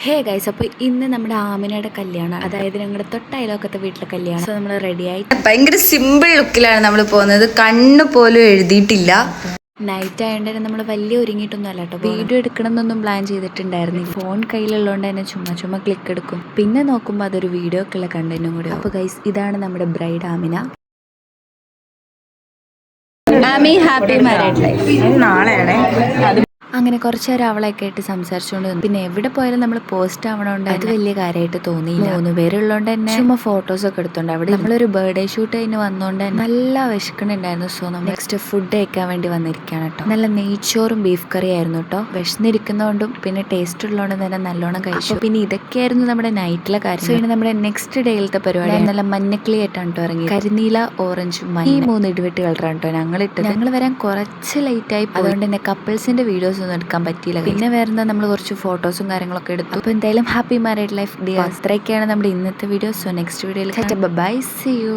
Hey guys, അപ്പോൾ ഇന്ന് നമ്മുടെ ആമിനയുടെ കല്യാണമാണ്. അതായത് ഞങ്ങളുടെ തൊട്ടയലോക്കത്തെ വീട്ടിലെ കല്യാണം. സോ നമ്മൾ റെഡിയായി ഭയങ്കര സിമ്പിൾ ലുക്കിലാണ് നമ്മൾ പോകുന്നത്. കണ്ണ് പോലും എഴുതിയിട്ടില്ല. നൈറ്റ് ആയതുകൊണ്ട് തന്നെ നമ്മൾ വലിയ ഒരുങ്ങിയിട്ടൊന്നും അല്ല കേട്ടോ. വീഡിയോ എടുക്കണം എന്നൊന്നും പ്ലാൻ ചെയ്തിട്ടുണ്ടായിരുന്നില്ല. ഫോൺ കയ്യിലുള്ളതുകൊണ്ട് തന്നെ ചുമ്മാ ക്ലിക്ക് എടുക്കും. പിന്നെ നോക്കുമ്പോൾ അതൊരു വീഡിയോക്കുള്ള കണ്ടന്റും കൂടി. അപ്പോൾ ഗൈസ്, ഇതാണ് നമ്മുടെ bride Amina. Ami, happy married life. നാളെയാണ് അങ്ങനെ കുറച്ച് നേരം അവളൊക്കെ ആയിട്ട് സംസാരിച്ചുകൊണ്ട് നിന്നു. പിന്നെ എവിടെ പോയാലും നമ്മൾ പോസ്റ്റ് ആവണോണ്ട് അത് വലിയ കാര്യമായിട്ട് തോന്നിയില്ല. 3 പേരുള്ളതുകൊണ്ട് തന്നെ ചുമ്മാ ഫോട്ടോസ് ഒക്കെ എടുത്തോണ്ട് അവിടെ നമ്മളൊരു ബർത്ത്ഡേ ഷൂട്ട് കഴിഞ്ഞ് വന്നോണ്ട് തന്നെ നല്ല വിശക്കണുണ്ടായിരുന്നു. സോ നമ്മൾ നെക്സ്റ്റ് ഫുഡ് കഴിക്കാൻ വേണ്ടി വന്നിരിക്കുകയാണ് കേട്ടോ. നല്ല നെയ്ച്ചോറും ബീഫ് കറി ആയിരുന്നു കേട്ടോ. വിശന്നിരിക്കുന്നതുകൊണ്ടും പിന്നെ ടേസ്റ്റ് ഉള്ളതുകൊണ്ടും തന്നെ നല്ലോണം കഴിച്ചു. പിന്നെ ഇതൊക്കെയായിരുന്നു നമ്മുടെ നൈറ്റിലെ കാര്യം. സോ ഇനി നമ്മുടെ നെക്സ്റ്റ് ഡേയിലത്തെ പരിപാടി നല്ല മഞ്ഞക്കിളി ആയിട്ടാണ് കേട്ടോ ഇറങ്ങി. കരിനീല, ഓറഞ്ച്, മഞ്ഞ, ഈ 3 ഇടിവെട്ട് കളറാണ് കേട്ടോ ഞങ്ങൾ ഇട്ടത്. ഞങ്ങൾ വരാൻ കുറച്ച് ലേറ്റ് ആയി, അതുകൊണ്ട് തന്നെ കപ്പിൾസിന്റെ വീഡിയോസ് ഒന്നും എടുക്കാൻ പറ്റിയില്ല. പിന്നെ വേറെന്താ, നമ്മൾ കുറച്ച് ഫോട്ടോസും കാര്യങ്ങളൊക്കെ എടുത്തു. അപ്പോൾ എന്തായാലും ഹാപ്പി മാരീഡ് ലൈഫ് ഡിയർ. അത്രയൊക്കെയാണ് നമ്മുടെ ഇന്നത്തെ വീഡിയോ. സോ നെക്സ്റ്റ് വീഡിയോയിൽ ബൈ, സീ യു.